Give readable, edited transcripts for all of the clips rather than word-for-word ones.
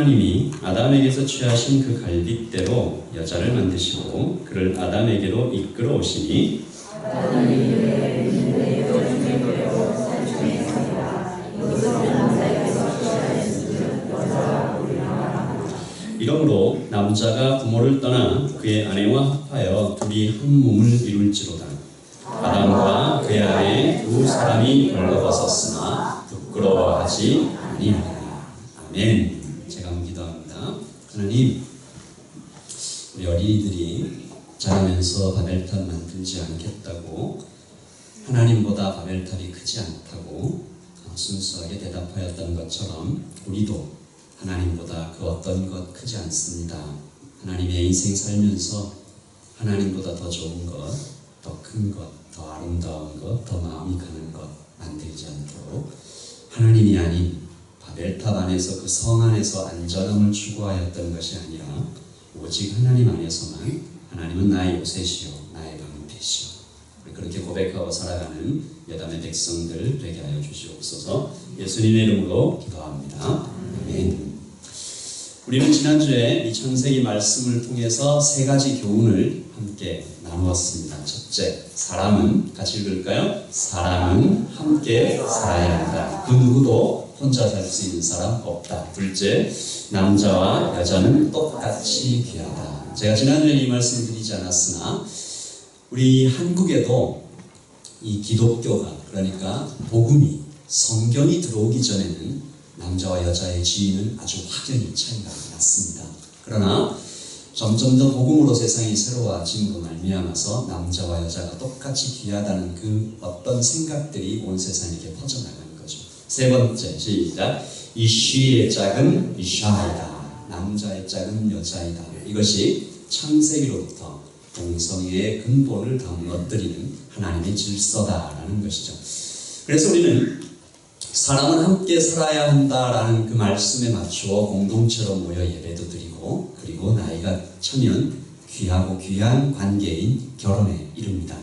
하나님이 아담에게서 취하신 그 갈빗대로 여자를 만드시고 그를 아담에게로 이끌어 오시니 이러므로 남자가 부모를 떠나 그의 아내와 합하여 둘이 한 몸을 이룰지로다. 아담과 그의 아내 두 사람이 벌거벗었으나 부끄러워하지 아니하리라. 아멘. 제가 기도합니다. 하나님, 우리 어린이들이 자라면서 바벨탑 만들지 않겠다고, 하나님보다 바벨탑이 크지 않다고 순수하게 대답하였던 것처럼 우리도 하나님보다 그 어떤 것 크지 않습니다. 하나님의 인생 살면서 하나님보다 더 좋은 것, 더 큰 것, 더 아름다운 것, 더 마음이 가는 것 만들지 않도록 하나님이 아닌 바벨탑 안에서 그 성 안에서 안전함을 추구하였던 것이 아니라 오직 하나님 안에서만 하나님은 나의 요새시요 나의 방패시요 그렇게 고백하고 살아가는 여담의 백성들 되게 하여 주시옵소서. 예수님의 이름으로 기도합니다. 아멘. 우리는 지난주에 이 창세기 말씀을 통해서 세 가지 교훈을 함께 나누었습니다. 첫째, 사람은, 같이 읽을까요? 사람은 함께 살아야 한다. 그 누구도 혼자 살 수 있는 사람 없다. 둘째, 남자와 여자는 똑같이 귀하다. 제가 지난주에 이 말씀을 드리지 않았으나 우리 한국에도 이 기독교가, 그러니까 복음이, 성경이 들어오기 전에는 남자와 여자의 지위는 아주 확연히 차이가 났습니다. 그러나 점점 더 복음으로 세상이 새로워짐으로 말미암아서 남자와 여자가 똑같이 귀하다는 그 어떤 생각들이 온 세상에게 퍼져나가는 거죠. 세 번째, 시작. 이쉬의 짝은 이샤이다. 남자의 짝은 여자이다. 이것이 창세기로부터 동성애의 근본을 다 무너뜨리는 하나님의 질서다라는 것이죠. 그래서 우리는 사람은 함께 살아야 한다라는 그 말씀에 맞추어 공동체로 모여 예배도 드리고, 그리고 나이가 차면 귀하고 귀한 관계인 결혼에 이릅니다.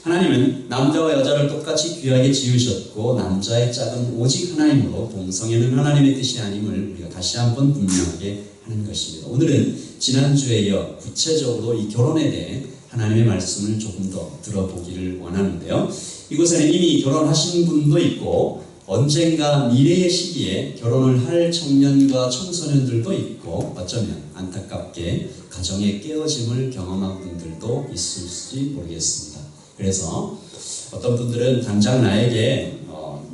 하나님은 남자와 여자를 똑같이 귀하게 지으셨고 남자의 짝은 오직 하나님으로, 동성애는 하나님의 뜻이 아님을 우리가 다시 한번 분명하게 하는 것입니다. 오늘은 지난주에 이어 구체적으로 이 결혼에 대해 하나님의 말씀을 조금 더 들어보기를 원하는데요. 이곳에는 이미 결혼하신 분도 있고 언젠가 미래의 시기에 결혼을 할 청년과 청소년들도 있고 어쩌면 안타깝게 가정의 깨어짐을 경험한 분들도 있을지 모르겠습니다. 그래서 어떤 분들은 당장 나에게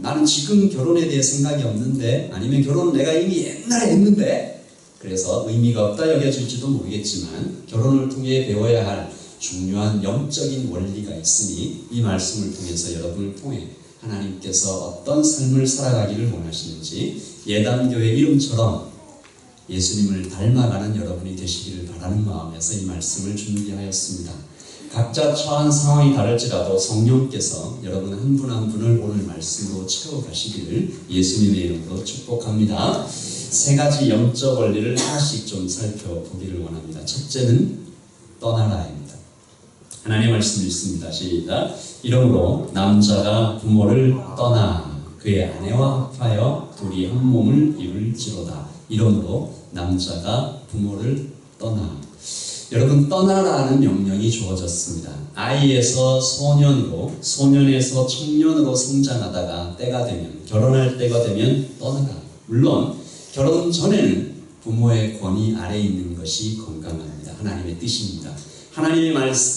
나는 지금 결혼에 대해 생각이 없는데, 아니면 결혼은 내가 이미 옛날에 했는데 그래서 의미가 없다 여겨질지도 모르겠지만 결혼을 통해 배워야 할 중요한 영적인 원리가 있으니 이 말씀을 통해서 여러분을 통해 하나님께서 어떤 삶을 살아가기를 원하시는지 예단교회 이름처럼 예수님을 닮아가는 여러분이 되시기를 바라는 마음에서 이 말씀을 준비하였습니다. 각자 처한 상황이 다를지라도 성령께서 여러분 한 분 한 분을 오늘 말씀으로 채워가시기를 예수님의 이름으로 축복합니다. 세 가지 영적 원리를 하나씩 좀 살펴보기를 원합니다. 첫째는 떠나라입니다. 하나님의 말씀 읽습니다. 시작. 이러므로 남자가 부모를 떠나 그의 아내와 합하여 둘이 한 몸을 이룰지로다. 이러므로 남자가 부모를 떠나. 여러분, 떠나라는 명령이 주어졌습니다. 아이에서 소년으로, 소년에서 청년으로 성장하다가 때가 되면, 결혼할 때가 되면 떠나라. 물론 결혼 전에는 부모의 권위 아래에 있는 것이 건강합니다. 하나님의 뜻입니다. 하나님의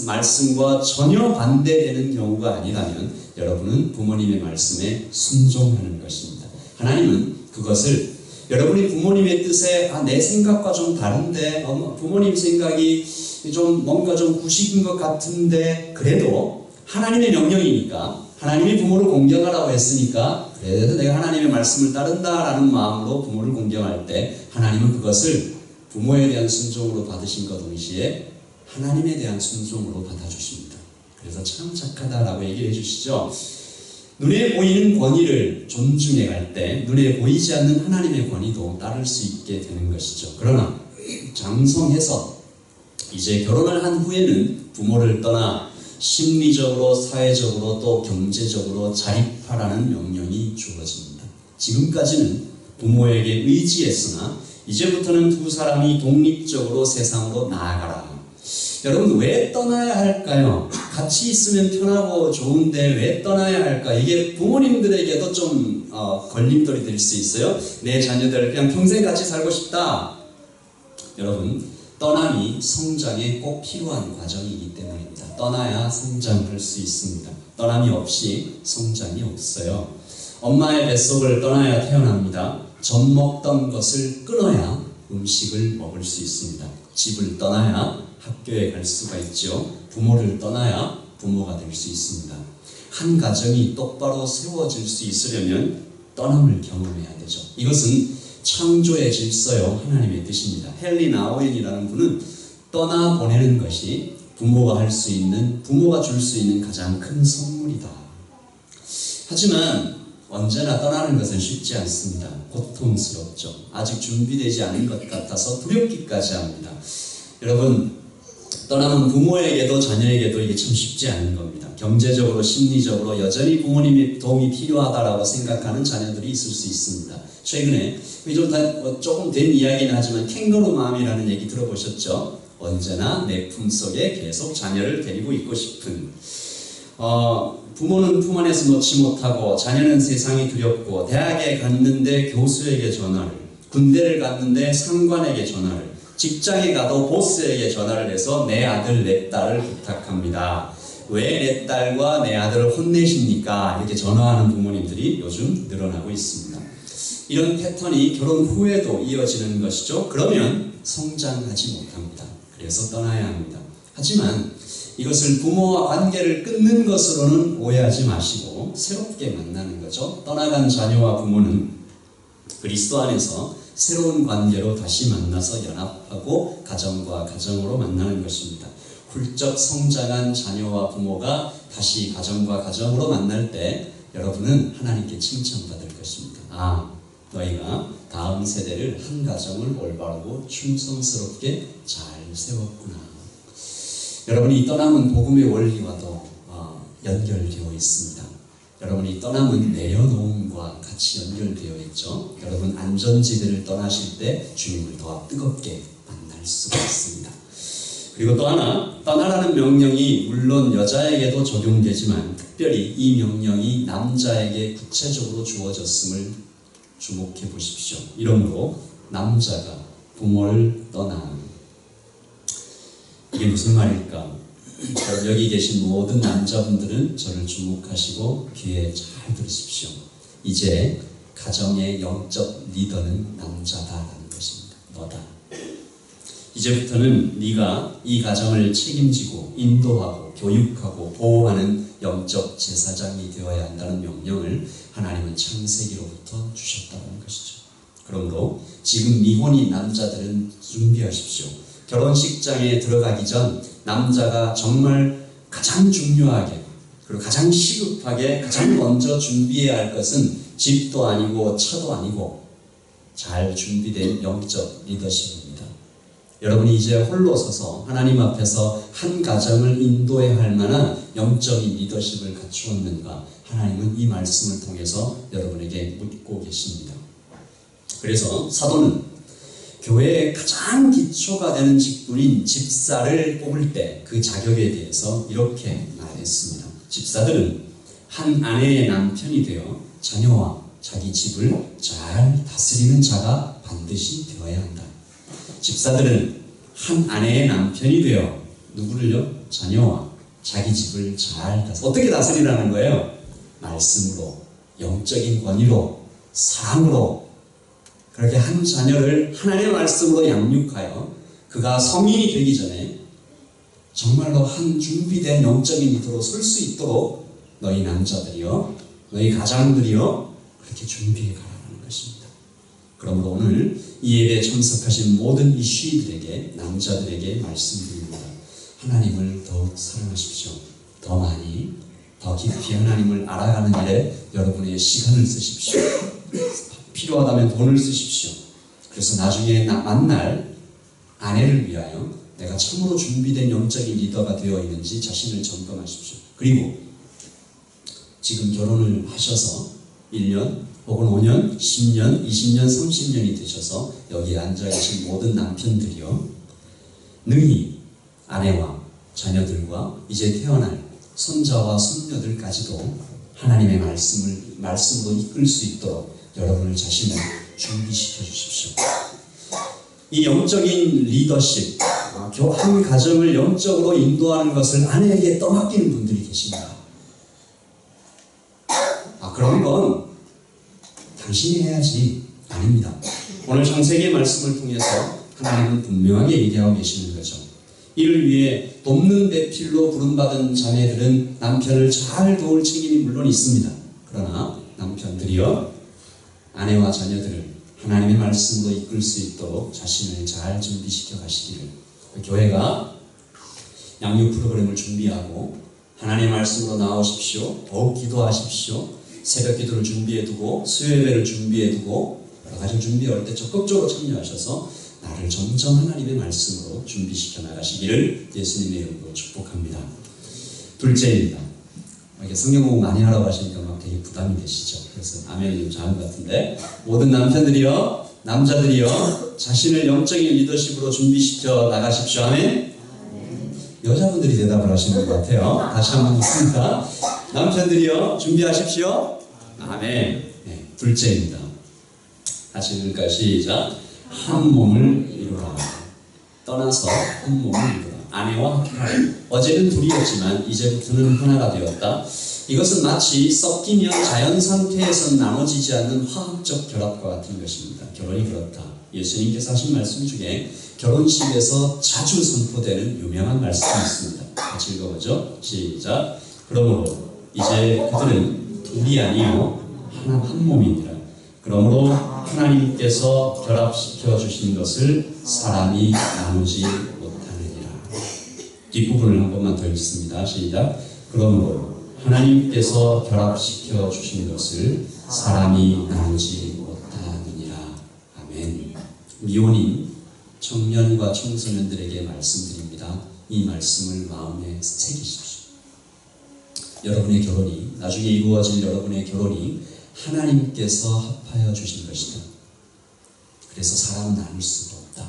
말씀과 전혀 반대되는 경우가 아니라면 여러분은 부모님의 말씀에 순종하는 것입니다. 하나님은 그것을 여러분이 부모님의 뜻에 내 생각과 좀 다른데 부모님 생각이 좀 뭔가 좀 구식인 것 같은데 그래도 하나님의 명령이니까, 하나님이 부모를 공경하라고 했으니까 그래도 내가 하나님의 말씀을 따른다라는 마음으로 부모를 공경할 때 하나님은 그것을 부모에 대한 순종으로 받으신 것 동시에 하나님에 대한 순종으로 받아주십니다. 그래서 참 착하다라고 얘기를 해주시죠. 눈에 보이는 권위를 존중해 갈 때 눈에 보이지 않는 하나님의 권위도 따를 수 있게 되는 것이죠. 그러나 장성해서 이제 결혼을 한 후에는 부모를 떠나 심리적으로, 사회적으로, 또 경제적으로 자립하라는 명령이 주어집니다. 지금까지는 부모에게 의지했으나 이제부터는 두 사람이 독립적으로 세상으로 나아가라. 여러분, 왜 떠나야 할까요? 같이 있으면 편하고 좋은데 왜 떠나야 할까? 이게 부모님들에게도 좀 걸림돌이 될 수 있어요. 내 자녀들 그냥 평생 같이 살고 싶다. 여러분, 떠남이 성장에 꼭 필요한 과정이기 때문입니다. 떠나야 성장할 수 있습니다. 떠남이 없이 성장이 없어요. 엄마의 뱃속을 떠나야 태어납니다. 젖 먹던 것을 끊어야 음식을 먹을 수 있습니다. 집을 떠나야 학교에 갈 수가 있죠. 부모를 떠나야 부모가 될 수 있습니다. 한 가정이 똑바로 세워질 수 있으려면 떠남을 경험해야 되죠. 이것은 창조의 질서요, 하나님의 뜻입니다. 헨리 나우엔이라는 분은 떠나보내는 것이 부모가 줄 수 있는 가장 큰 선물이다. 하지만 언제나 떠나는 것은 쉽지 않습니다. 고통스럽죠. 아직 준비되지 않은 것 같아서 두렵기까지 합니다. 여러분, 떠나면 부모에게도 자녀에게도 이게 참 쉽지 않은 겁니다. 경제적으로, 심리적으로 여전히 부모님의 도움이 필요하다라고 생각하는 자녀들이 있을 수 있습니다. 최근에 조금 된 이야기는 하지만 캥거루맘이라는 얘기 들어보셨죠? 언제나 내 품속에 계속 자녀를 데리고 있고 싶은, 부모는 품 안에서 놓지 못하고 자녀는 세상이 두렵고 대학에 갔는데 교수에게 전화를, 군대를 갔는데 상관에게 전화를, 직장에 가도 보스에게 전화를 해서 내 아들 내 딸을 부탁합니다. 왜 내 딸과 내 아들을 혼내십니까? 이렇게 전화하는 부모님들이 요즘 늘어나고 있습니다. 이런 패턴이 결혼 후에도 이어지는 것이죠. 그러면 성장하지 못합니다. 그래서 떠나야 합니다. 하지만 이것을 부모와 관계를 끊는 것으로는 오해하지 마시고 새롭게 만나는 거죠. 떠나간 자녀와 부모는 그리스도 안에서 새로운 관계로 다시 만나서 연합하고 가정과 가정으로 만나는 것입니다. 훌쩍 성장한 자녀와 부모가 다시 가정과 가정으로 만날 때 여러분은 하나님께 칭찬받을 것입니다. 너희가 다음 세대를 한 가정을 올바르고 충성스럽게 잘 세웠구나. 여러분이 떠남은 복음의 원리와도 연결되어 있습니다. 여러분이 떠남은 내려놓음과 같이 연결되어 있죠. 여러분 안전지대를 떠나실 때 주님을 더 뜨겁게 만날 수가 있습니다. 그리고 또 하나, 떠나라는 명령이 물론 여자에게도 적용되지만 특별히 이 명령이 남자에게 구체적으로 주어졌음을 주목해 보십시오. 이러므로 남자가 부모를 떠나. 이게 무슨 말일까? 여기 계신 모든 남자분들은 저를 주목하시고 귀에 잘 들으십시오. 이제 가정의 영적 리더는 남자다라는 것입니다. 너다. 이제부터는 네가 이 가정을 책임지고 인도하고 교육하고 보호하는 영적 제사장이 되어야 한다는 명령을 하나님은 창세기로부터 주셨다는 것이죠. 그러므로 지금 미혼인 남자들은 준비하십시오. 결혼식장에 들어가기 전 남자가 정말 가장 중요하게 그리고 가장 시급하게 가장 먼저 준비해야 할 것은 집도 아니고 차도 아니고 잘 준비된 영적 리더십입니다. 여러분이 이제 홀로 서서 하나님 앞에서 한 가정을 인도해야 할 만한 영적인 리더십을 갖추었는가? 하나님은 이 말씀을 통해서 여러분에게 묻고 계십니다. 그래서 사도는 교회의 가장 기초가 되는 직분인 집사를 뽑을 때 그 자격에 대해서 이렇게 말했습니다. 집사들은 한 아내의 남편이 되어 자녀와 자기 집을 잘 다스리는 자가 반드시 되어야 한다. 집사들은 한 아내의 남편이 되어 누구를요? 자녀와 자기 집을 잘 어떻게 다스리라는 거예요? 말씀으로, 영적인 권위로, 사랑으로 그렇게 한 자녀를 하나님의 말씀으로 양육하여 그가 성인이 되기 전에 정말로 한 준비된 영적인 리더로 설 수 있도록 너희 남자들이요, 너희 가장들이요 그렇게 준비해 가라는 것입니다. 그러므로 오늘 이 예배에 참석하신 모든 이 시인들에게, 남자들에게 말씀드립니다. 하나님을 더욱 사랑하십시오. 더 많이, 더 깊이 하나님을 알아가는 일에 여러분의 시간을 쓰십시오. 필요하다면 돈을 쓰십시오. 그래서 나중에 만날 아내를 위하여 내가 참으로 준비된 영적인 리더가 되어 있는지 자신을 점검하십시오. 그리고 지금 결혼을 하셔서 1년 혹은 5년, 10년, 20년, 30년이 되셔서 여기에 앉아 계신 모든 남편들이요, 능히 아내와 자녀들과 이제 태어날 손자와 손녀들까지도 하나님의 말씀으로 이끌 수 있도록 여러분을 자신을 준비시켜 주십시오. 이 영적인 리더십, 한 가정을 영적으로 인도하는 것을 아내에게 떠맡기는 분들이 계십니다. 그런 건 당신이 해야지. 아닙니다. 오늘 창세기 말씀을 통해서 하나님은 분명하게 얘기하고 계시는 거죠. 이를 위해 돕는 배필로 부름받은 자매들은 남편을 잘 도울 책임이 물론 있습니다. 그러나 남편들이요, 아내와 자녀들을 하나님의 말씀으로 이끌 수 있도록 자신을 잘 준비시켜 가시기를, 교회가 양육 프로그램을 준비하고 하나님의 말씀으로 나오십시오, 더욱 기도하십시오, 새벽 기도를 준비해두고 수요예배를 준비해두고 여러 가지 준비할 때 적극적으로 참여하셔서 나를 점점 하나님의 말씀으로 준비시켜 나가시기를 예수님의 이름으로 축복합니다. 둘째입니다. 이렇게 성경 공부 많이 하라고 하시니까 막 되게 부담이 되시죠. 그래서 아멘이 좀 작은 것 같은데, 모든 남편들이요, 남자들이요, 자신을 영적인 리더십으로 준비시켜 나가십시오. 아멘. 여자분들이 대답을 하시는 것 같아요. 다시 한번 묻습니다. 남편들이요, 준비하십시오. 아멘. 네, 둘째입니다. 다시 읽을까요? 시작. 한 몸을 이루라. 떠나서 한 몸을 이루라. 아내와 합하라. 어제는 둘이었지만 이제부터는 하나가 되었다. 이것은 마치 섞이면 자연 상태에서 나눠지지 않는 화학적 결합과 같은 것입니다. 결혼이 그렇다. 예수님께서 하신 말씀 중에 결혼식에서 자주 선포되는 유명한 말씀이 있습니다. 같이 읽어보죠. 시작. 그러므로 이제 그들은 둘이 아니요 한 몸이니라. 그러므로 하나님께서 결합시켜 주신 것을 사람이 나누지 못하느니라. 뒷부분을 한 번만 더 읽습니다. 시작. 그러므로 하나님께서 결합시켜 주신 것을 사람이 나누지 못하느니라. 아멘. 미혼인 청년과 청소년들에게 말씀드립니다. 이 말씀을 마음에 새기십시오. 여러분의 결혼이, 나중에 이루어질 여러분의 결혼이 하나님께서 합하여 주신 것이다. 그래서 사람은 나눌 수가 없다.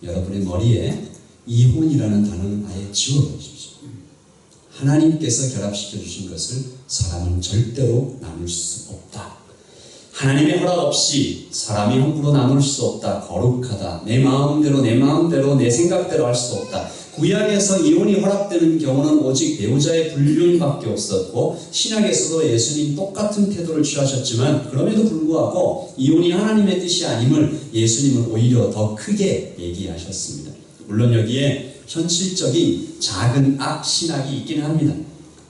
여러분의 머리에 이혼이라는 단어는 아예 지워버리십시오. 하나님께서 결합시켜 주신 것을 사람은 절대로 나눌 수 없다. 하나님의 허락 없이 사람이 함부로 나눌 수 없다. 거룩하다. 내 마음대로 내 생각대로 할 수 없다. 구약에서 이혼이 허락되는 경우는 오직 배우자의 불륜밖에 없었고, 신약에서도 예수님 똑같은 태도를 취하셨지만 그럼에도 불구하고 이혼이 하나님의 뜻이 아님을 예수님은 오히려 더 크게 얘기하셨습니다. 물론 여기에 현실적인 작은 악 신학이 있기는 합니다.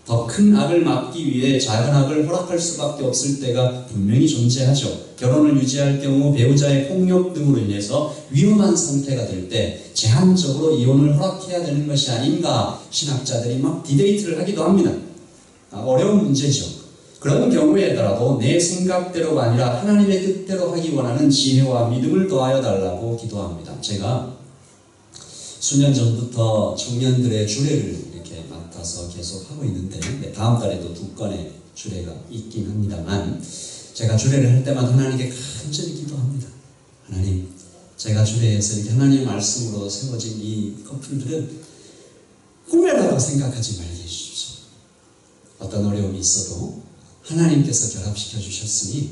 더 큰 악을 막기 위해 작은 악을 허락할 수밖에 없을 때가 분명히 존재하죠. 결혼을 유지할 경우 배우자의 폭력 등으로 인해서 위험한 상태가 될 때 제한적으로 이혼을 허락해야 되는 것이 아닌가, 신학자들이 막 디베이트를 하기도 합니다. 어려운 문제죠. 그런 경우에더라도 내 생각대로가 아니라 하나님의 뜻대로 하기 원하는 지혜와 믿음을 더하여 달라고 기도합니다. 제가 수년 전부터 청년들의 주례를 이렇게 맡아서 계속 하고 있는데, 다음 달에도 2건의 주례가 있긴 합니다만, 제가 주례를 할 때마다 하나님께 간절히 기도합니다. 하나님, 제가 주례해서 이렇게 하나님의 말씀으로 세워진 이 커플들은 꿈에라도 생각하지 말게 해주십시오. 어떤 어려움이 있어도 하나님께서 결합시켜 주셨으니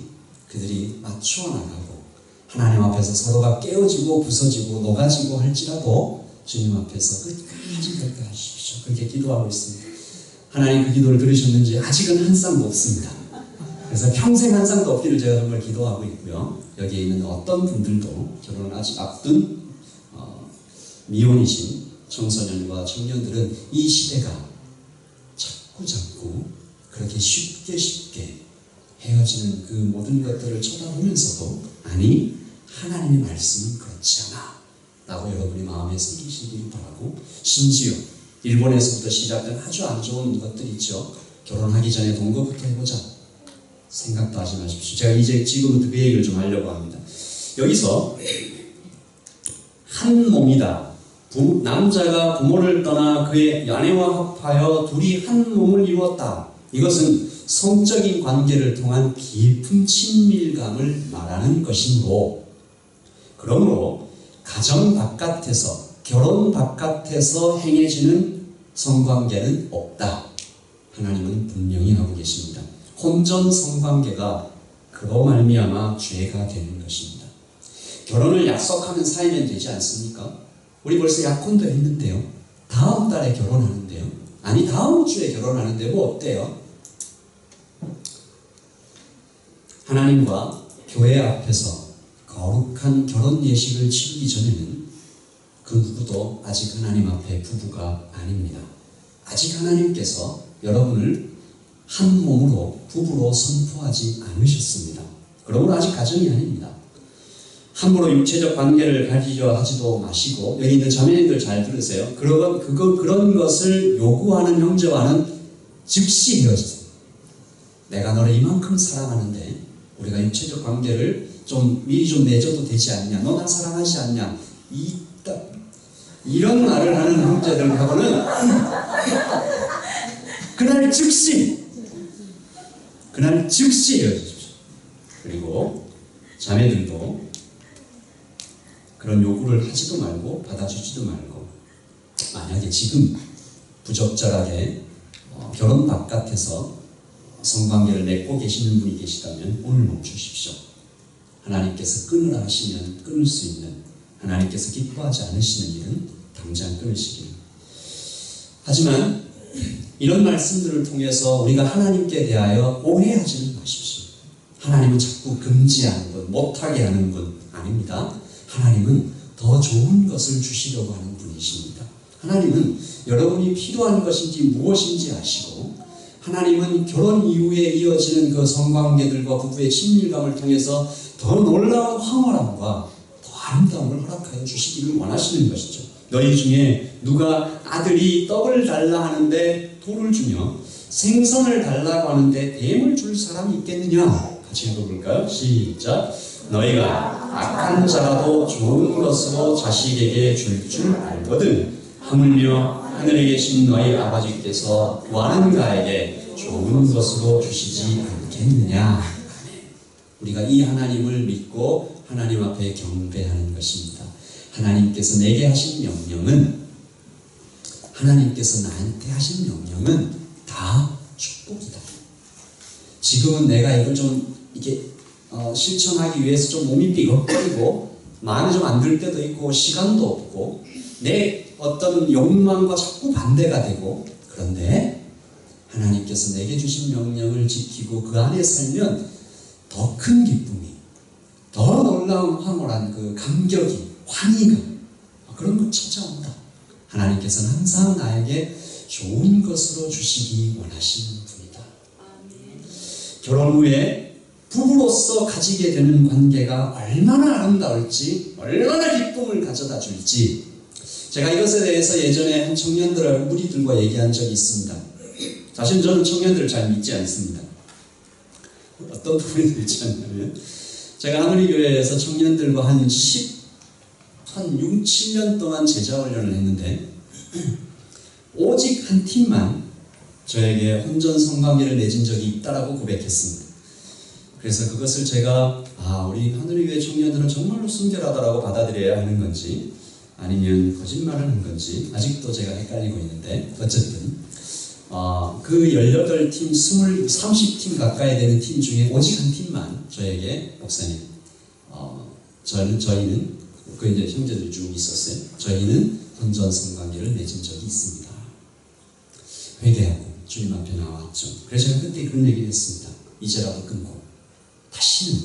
그들이 맞추어 나가고 하나님 앞에서 서로가 깨어지고 부서지고 녹아지고 할지라도 주님 앞에서 끝까지 그렇게 하십시오. 그렇게 기도하고 있습니다. 하나님 그 기도를 들으셨는지 아직은 한 쌍도 없습니다. 그래서 평생 한 쌍도 없기를 제가 정말 기도하고 있고요. 여기에 있는 어떤 분들도 결혼을 아직 앞둔 미혼이신 청소년과 청년들은 이 시대가 자꾸 그렇게 쉽게 헤어지는 그 모든 것들을 쳐다보면서도, 아니, 하나님의 말씀은 그렇지 않아 라고 여러분이 마음에 새기시길 바라고, 심지어 일본에서부터 시작된 아주 안 좋은 것들이 있죠. 결혼하기 전에 동거부터 해보자. 생각도 하지 마십시오. 제가 지금부터 그 얘기를 좀 하려고 합니다. 여기서 한 몸이다. 남자가 부모를 떠나 그의 아내와 합하여 둘이 한 몸을 이루었다. 이것은 성적인 관계를 통한 깊은 친밀감을 말하는 것이므로, 그러므로 가정 바깥에서, 결혼 바깥에서 행해지는 성관계는 없다. 하나님은 분명히 하고 계십니다. 혼전 성관계가 그로 말미암아 죄가 되는 것입니다. 결혼을 약속하는 사이면 되지 않습니까? 우리 벌써 약혼도 했는데요. 다음 달에 결혼하는데요. 아니 다음 주에 결혼하는데 뭐 어때요? 하나님과 교회 앞에서 거룩한 결혼 예식을 치르기 전에는 그 누구도 아직 하나님 앞에 부부가 아닙니다. 아직 하나님께서 여러분을 한 몸으로 부부로 선포하지 않으셨습니다. 그러므로 아직 가정이 아닙니다. 함부로 육체적 관계를 가지려 하지도 마시고, 여기 있는 자매님들 잘 들으세요. 그런 것을 요구하는 형제와는 즉시 헤어지세요. 내가 너를 이만큼 사랑하는데 우리가 육체적 관계를 좀 미리 좀 맺어도 되지 않냐? 너 나 사랑하지 않냐? 이런 말을 하는 형제들하고는 그날 즉시 헤어지십시오. 그리고 자매들도 그런 요구를 하지도 말고 받아주지도 말고, 만약에 지금 부적절하게 결혼 바깥에서 성관계를 맺고 계시는 분이 계시다면 오늘 멈추십시오. 하나님께서 끊으라 하시면 끊을 수 있는, 하나님께서 기뻐하지 않으시는 일은 당장 끊으시길. 하지만 이런 말씀들을 통해서 우리가 하나님께 대하여 오해하지는 마십시오. 하나님은 자꾸 금지하는 분, 못하게 하는 분 아닙니다. 하나님은 더 좋은 것을 주시려고 하는 분이십니다. 하나님은 여러분이 필요한 것인지 무엇인지 아시고, 하나님은 결혼 이후에 이어지는 그 성관계들과 부부의 친밀감을 통해서 더 놀라운 황홀함과 더 아름다움을 허락하여 주시기를 원하시는 것이죠. 너희 중에 누가 아들이 떡을 달라 하는데 돌을 주며 생선을 달라고 하는데 뱀을 줄 사람이 있겠느냐? 같이 읽어볼까요? 시작. 너희가 악한 자라도 좋은 것으로 자식에게 줄 줄 알거든 하물며 하늘에 계신 너희 아버지께서 구하는 자에게 좋은 것으로 주시지 않겠느냐. 우리가 이 하나님을 믿고 하나님 앞에 경배하는 것입니다. 하나님께서 내게 하신 명령은, 하나님께서 나한테 하신 명령은 다 축복이다. 지금은 내가 이걸 좀 이게 실천하기 위해서 좀 몸이 삐걱거리고 마음이 좀 안 들 때도 있고 시간도 없고 내 어떤 욕망과 자꾸 반대가 되고, 그런데 하나님께서 내게 주신 명령을 지키고 그 안에 살면 더 큰 기쁨이, 더 놀라운 황홀한 그 감격이, 환희감, 그런 것 찾아온다. 하나님께서는 항상 나에게 좋은 것으로 주시기 원하시는 분이다. 결혼 후에 부부로서 가지게 되는 관계가 얼마나 아름다울지, 얼마나 기쁨을 가져다 줄지, 제가 이것에 대해서 예전에 한 청년들하고 무리들과 얘기한 적이 있습니다. 사실 저는 청년들을 잘 믿지 않습니다. 어떤 부분이 믿지 않냐면, 제가 하누리교회에서 청년들과 한 6, 7년 동안 제자훈련을 했는데 오직 한 팀만 저에게 혼전 성관계를 맺은 적이 있다라고 고백했습니다. 그래서 그것을 제가 우리 하누리교회 청년들은 정말로 순결하다라고 받아들여야 하는 건지 아니면 거짓말을 한 건지 아직도 제가 헷갈리고 있는데, 어쨌든 그 18팀, 30팀 가까이 되는 팀 중에 오직 한 팀만 저에게, 목사님, 저희는 그 이제 형제들이 쭉 있었어요. 저희는 혼전 성관계를 맺은 적이 있습니다. 회개하고 주님 앞에 나왔죠. 그래서 제가 그때 그런 얘기를 했습니다. 이제라도 끊고 다시는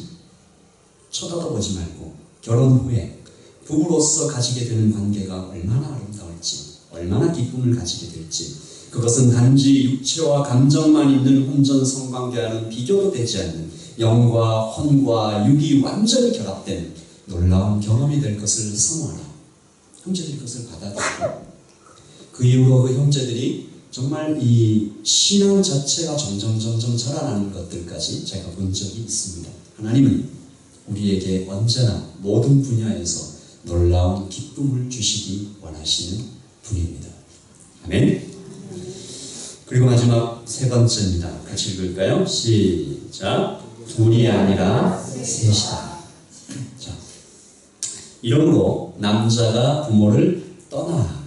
쳐다도 보지 말고 결혼 후에 부부로서 가지게 되는 관계가 얼마나 아름다울지, 얼마나 기쁨을 가지게 될지, 그것은 단지 육체와 감정만 있는 혼전 성관계와는 비교도 되지 않는 영과 혼과 육이 완전히 결합된 놀라운 경험이 될 것을 선호하라. 형제들이 그것을 받아들이고, 그 이후로 그 형제들이 정말 이 신앙 자체가 점점 자라나는 것들까지 제가 본 적이 있습니다. 하나님은 우리에게 언제나 모든 분야에서 놀라운 기쁨을 주시기 원하시는 분입니다. 아멘. 그리고 마지막 세 번째입니다. 같이 읽을까요? 시작. 둘이 아니라 셋이다. 자, 이러므로 남자가 부모를 떠나.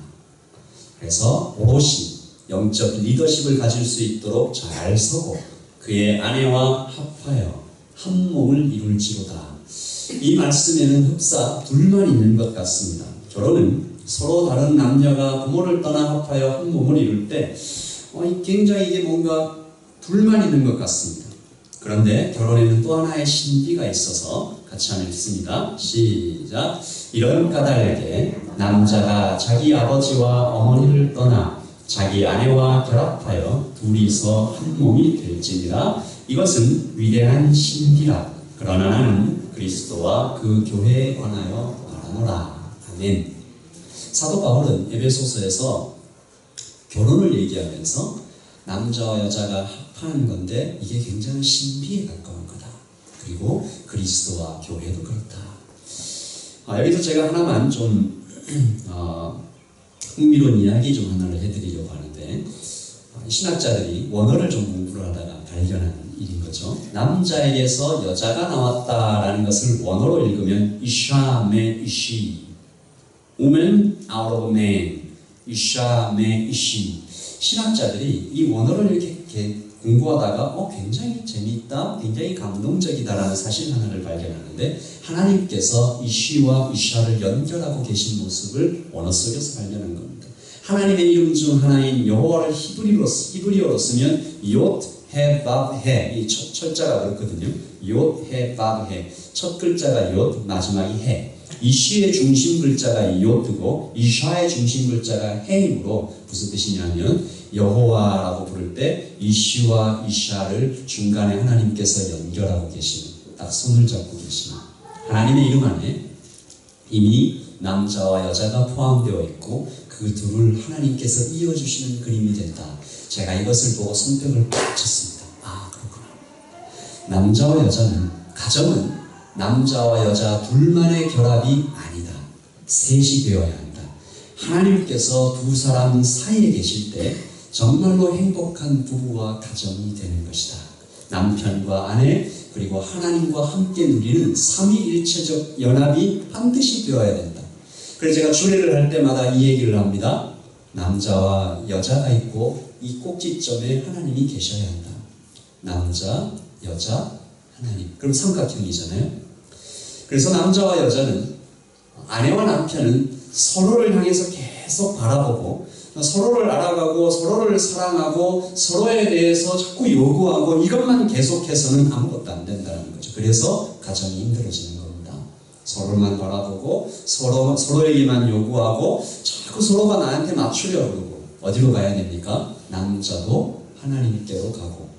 그래서 오롯이 영적 리더십을 가질 수 있도록 잘 서고 그의 아내와 합하여 한 몸을 이룰지로다. 이 말씀에는 흡사 둘만 있는 것 같습니다. 결혼은 서로 다른 남녀가 부모를 떠나 합하여 한 몸을 이룰 때 굉장히 이게 뭔가 둘만 있는 것 같습니다. 그런데 결혼에는 또 하나의 신비가 있어서 같이 한번 읽습니다. 시작. 이런 까닭에 남자가 자기 아버지와 어머니를 떠나 자기 아내와 결합하여 둘이서 한 몸이 될지니라. 이것은 위대한 신비라. 그러나 나는 그리스도와 그 교회에 관하여 말하노라. 아멘. 사도 바울은 에베소서에서 결혼을 얘기하면서 남자와 여자가 합하는 건데 이게 굉장히 신비에 가까운 거다. 그리고 그리스도와 교회도 그렇다. 여기서 제가 하나만 좀 흥미로운 이야기 좀 하나를 해드리려고 하는데 신학자들이 원어를 좀 공부를 하다가 발견한 일인 거죠. 남자에게서 여자가 나왔다라는 것을 원어로 읽으면 isha me ishi, woman out of man, isha me ishi. 신학자들이 이 원어를 이렇게 공부하다가 굉장히 재미있다, 굉장히 감동적이다라는 사실 하나를 발견하는데 하나님께서 이시와 이샤를 연결하고 계신 모습을 원어 속에서 발견한 겁니다. 하나님의 이름 중 하나인 여호와를 히브리어로 쓰면 욤 해 밥 해, 이 철자가 그렇거든요. 욤 해 밥 해, 첫 글자가 욤, 마지막이 해. 이시의 중심 글자가 욤이고 이샤의 중심 글자가 해이므로 무슨 뜻이냐면 여호와라고 부를 때 이시와 이샤를 중간에 하나님께서 연결하고 계시는, 딱 손을 잡고 계시는 하나님의 이름 안에 이미 남자와 여자가 포함되어 있고 그 둘을 하나님께서 이어주시는 그림이 된다. 제가 이것을 보고 손뼉을 팍 쳤습니다. 그렇구나. 남자와 여자는, 가정은 남자와 여자 둘만의 결합이 아니다. 셋이 되어야 한다. 하나님께서 두 사람 사이에 계실 때 정말로 행복한 부부와 가정이 되는 것이다. 남편과 아내 그리고 하나님과 함께 누리는 삼위일체적 연합이 반드시 되어야 된다. 그래서 제가 주례를 할 때마다 이 얘기를 합니다. 남자와 여자가 있고 이 꼭지점에 하나님이 계셔야 한다. 남자, 여자, 하나님. 그럼 삼각형이잖아요. 그래서 남자와 여자는, 아내와 남편은 서로를 향해서 계속 바라보고 서로를 알아가고 서로를 사랑하고 서로에 대해서 자꾸 요구하고 이것만 계속해서는 아무것도 안 된다는 거죠. 그래서 가정이 힘들어지는 겁니다. 서로만 바라보고 서로에게만 요구하고 자꾸 서로가 나한테 맞추려고 그러고 어디로 가야 됩니까? 남자도 하나님께로 가고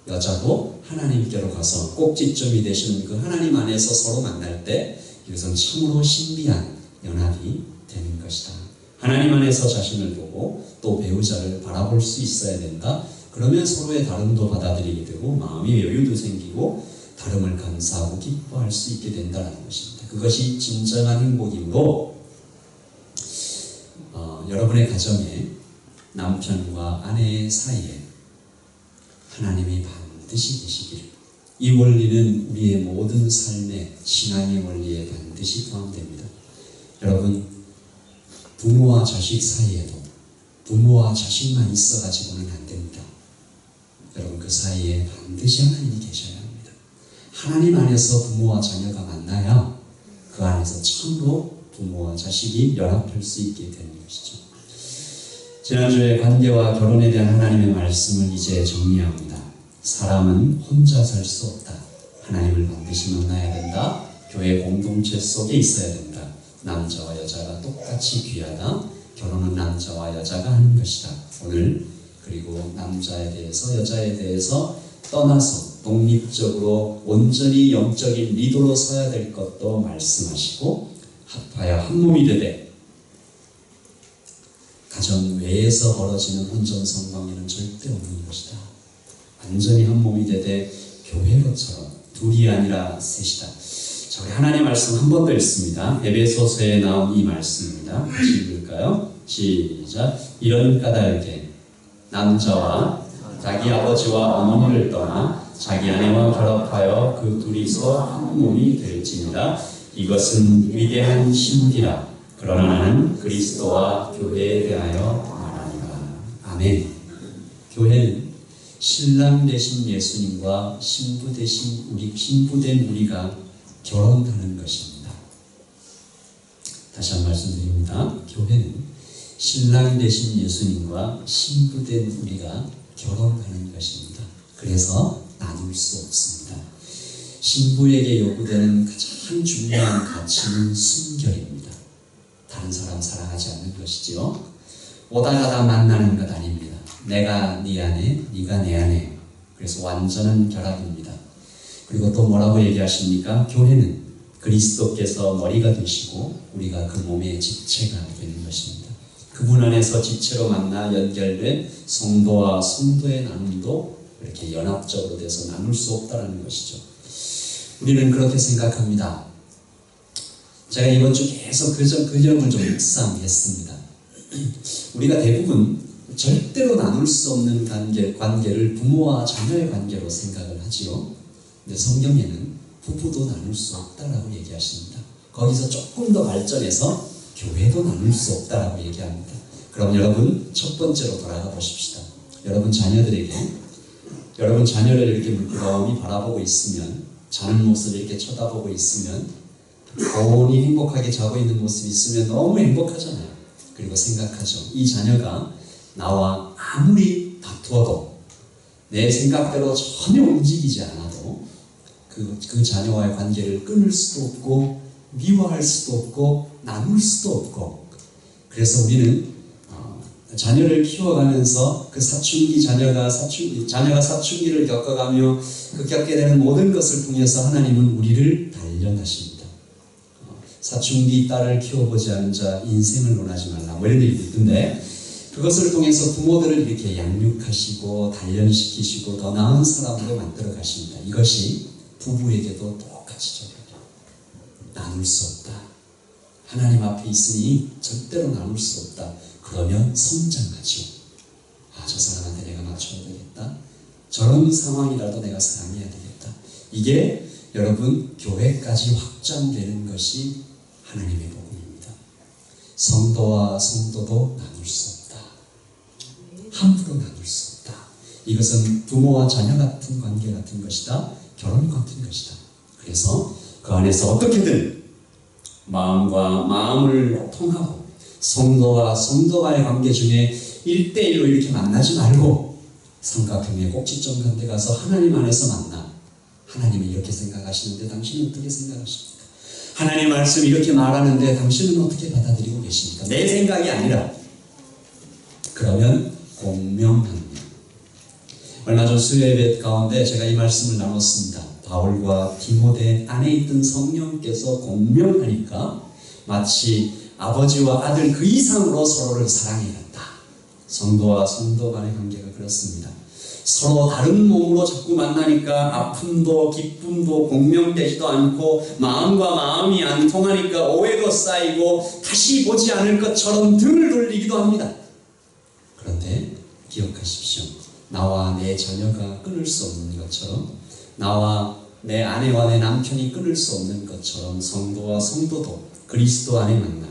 여자도 하나님께로 가서 꼭지점이 되시는 그 하나님 안에서 서로 만날 때 이것은 참으로 신비한 연합이 되는 것이다. 하나님 안에서 자신을 보고 또 배우자를 바라볼 수 있어야 된다. 그러면 서로의 다름도 받아들이게 되고 마음의 여유도 생기고 다름을 감사하고 기뻐할 수 있게 된다는 것입니다. 그것이 진정한 행복이므로 여러분의 가정에 남편과 아내 사이에 하나님이 반드시 계시기를, 이 원리는 우리의 모든 삶의 신앙의 원리에 반드시 포함됩니다. 여러분, 부모와 자식 사이에도 부모와 자식만 있어가지고는 안 됩니다. 여러분, 그 사이에 반드시 하나님이 계셔야 합니다. 하나님 안에서 부모와 자녀가 만나야 그 안에서 참으로 부모와 자식이 연합할 수 있게 되는 것이죠. 지난주에 관계와 결혼에 대한 하나님의 말씀을 이제 정리합니다. 사람은 혼자 살 수 없다. 하나님을 반드시 만나야 된다. 교회 공동체 속에 있어야 된다. 남자와 여자가 똑같이 귀하다. 결혼은 남자와 여자가 하는 것이다. 오늘 그리고 남자에 대해서 여자에 대해서 떠나서 독립적으로 온전히 영적인 리더로 서야 될 것도 말씀하시고 합하여 한 몸이 되되 가정 외에서 벌어지는 혼전성관계는 절대 없는 것이다. 완전히 한 몸이 되되 교회로처럼 둘이 아니라 셋이다. 자, 우리 하나님의 말씀 한 번 더 읽습니다. 에베소서에 나온 이 말씀입니다. 같이 읽을까요? 시작. 이런 까닭에 남자와 자기 아버지와 어머니를 떠나 자기 아내와 결합하여 그 둘이서 한 몸이 될지니라. 이것은 위대한 신비라. 그러나 나는 그리스도와 교회에 대하여 말하노라. 아멘. 교회는 신랑 되신 예수님과 신부된 우리가 결혼하는 것입니다. 다시 한 번 말씀드립니다. 교회는 신랑 되신 예수님과 신부된 우리가 결혼하는 것입니다. 그래서 나눌 수 없습니다. 신부에게 요구되는 가장 중요한 가치는 순결입니다. 다른 사람 사랑하지 않는 것이지요. 오다 가다 만나는 것 아닙니다. 내가 네 안에, 네가 내 안에. 그래서 완전한 결합입니다. 그리고 또 뭐라고 얘기하십니까? 교회는 그리스도께서 머리가 되시고 우리가 그 몸의 지체가 되는 것입니다. 그분 안에서 지체로 만나 연결된 성도와 성도의 나눔도 이렇게 연합적으로 돼서 나눌 수 없다는 것이죠. 우리는 그렇게 생각합니다. 제가 이번 주 계속 그 점을 좀 묵상했습니다. 우리가 대부분 절대로 나눌 수 없는 관계를 부모와 자녀의 관계로 생각을 하지요. 근데 성경에는 부부도 나눌 수 없다라고 얘기하십니다. 거기서 조금 더 발전해서 교회도 나눌 수 없다라고 얘기합니다. 그럼 여러분 첫 번째로 돌아가 보십시다. 여러분 자녀를 이렇게 물끄러미 바라보고 있으면, 자는 모습을 이렇게 쳐다보고 있으면, 고온히 행복하게 자고 있는 모습이 있으면 너무 행복하잖아요. 그리고 생각하죠. 이 자녀가 나와 아무리 다투어도 내 생각대로 전혀 움직이지 않아도 그 자녀와의 관계를 끊을 수도 없고 미워할 수도 없고 나눌 수도 없고, 그래서 우리는 자녀를 키워가면서 그 자녀가 사춘기를 겪어가며 그 겪게 되는 모든 것을 통해서 하나님은 우리를 단련하십니다. 사춘기 딸을 키워보지 않은 자 인생을 논하지 말라, 뭐 이런 얘기도 있던데, 그것을 통해서 부모들을 이렇게 양육하시고 단련시키시고 더 나은 사람으로 만들어 가십니다. 이것이 부부에게도 똑같이 적용돼요. 나눌 수 없다. 하나님 앞에 있으니 절대로 나눌 수 없다. 그러면 성장하죠. 저 사람한테 내가 맞춰야 되겠다. 저런 상황이라도 내가 사랑해야 되겠다. 이게 여러분 교회까지 확장되는 것이 하나님의 복음입니다. 성도와 성도도 나눌 수 없다. 함부로 나눌 수 없다. 이것은 부모와 자녀 같은 관계 같은 것이다. 결혼 같은 것이다. 그래서 그 안에서 어떻게든 마음과 마음을 통하고 성도와 성도와의 관계 중에 1대1로 이렇게 만나지 말고 삼각형의 꼭지점 같은 데 가서 하나님 안에서 만나. 하나님이 이렇게 생각하시는데 당신은 어떻게 생각하십니까? 하나님 말씀 이렇게 말하는데 당신은 어떻게 받아들이고 계십니까? 내 생각이 아니라. 그러면 공명합니다. 얼마 전 수요예배 가운데 제가 이 말씀을 나눴습니다. 바울과 디모데 안에 있던 성령께서 공명하니까 마치 아버지와 아들 그 이상으로 서로를 사랑해갔다. 성도와 성도 간의 관계가 그렇습니다. 서로 다른 몸으로 자꾸 만나니까 아픔도 기쁨도 공명되지도 않고 마음과 마음이 안 통하니까 오해도 쌓이고 다시 보지 않을 것처럼 등을 돌리기도 합니다. 그런데 기억하십시오. 나와 내 자녀가 끊을 수 없는 것처럼, 나와 내 아내와 내 남편이 끊을 수 없는 것처럼 성도와 성도도 그리스도 안에 만나.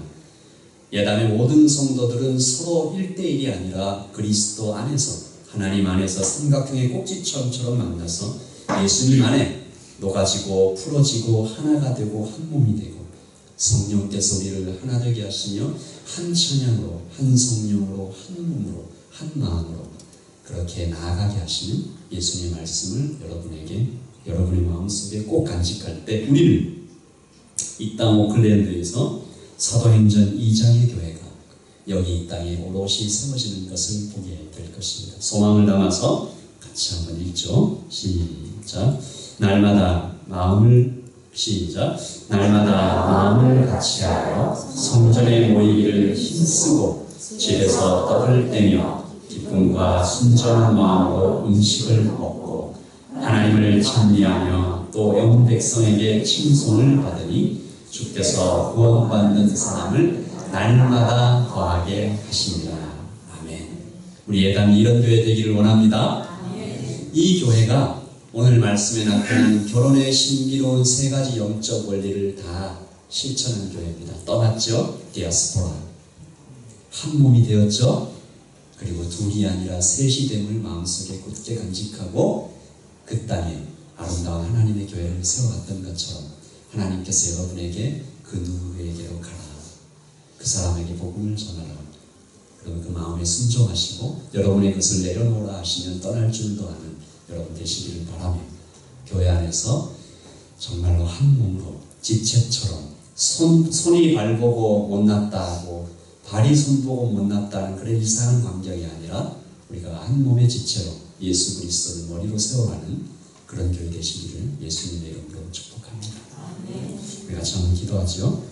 예담의 모든 성도들은 서로 1대1이 아니라 그리스도 안에서, 하나님 안에서 삼각형의 꼭지점처럼 만나서 예수님 안에 녹아지고 풀어지고 하나가 되고 한 몸이 되고, 성령께서 우리를 하나 되게 하시며 한 찬양으로, 한 성령으로, 한 몸으로, 한 마음으로 그렇게 나아가게 하시는 예수님의 말씀을 여러분의 마음속에 꼭 간직할 때 우리는 이 땅 오클랜드에서 사도행전 2장의 교회가 여기 이 땅에 오롯이 세워지는 것을 보게 될 것입니다. 소망을 담아서 같이 한번 읽죠. 시작. 날마다 마음을 같이하여 성전에 모이기를 힘쓰고 집에서 떡을 떼며 기쁨과 순전한 마음으로 음식을 먹고 하나님을 찬미하며 또 온 백성에게 칭송을 받으니 주께서 구원받는 사람을 날마다 더하게 하십니다. 아멘. 우리 예담이 이런 교회 되기를 원합니다. 이 교회가 오늘 말씀에 나타난 결혼의 신비로운 세 가지 영적 원리를 다 실천한 교회입니다. 떠났죠? 디아스포라. 한 몸이 되었죠? 그리고 둘이 아니라 셋이 됨을 마음속에 굳게 간직하고 그 땅에 아름다운 하나님의 교회를 세워갔던 것처럼 하나님께서 여러분에게 그 누구에게로 가라. 그 사람에게 복음을 전하라. 그러면 그 마음에 순종하시고 여러분의 것을 내려놓으라 하시면 떠날 줄도 아는 여러분 되시기를 바라며 교회 안에서 정말로 한 몸으로 지체처럼 손이 발 보고 못났다고 발이 손 보고 못났다는 그런 이상한 광경이 아니라 우리가 한 몸의 지체로 예수 그리스도를 머리로 세워가는 그런 교회 되시기를 예수님의 이름으로 축복합니다. 우리가 참 기도하죠.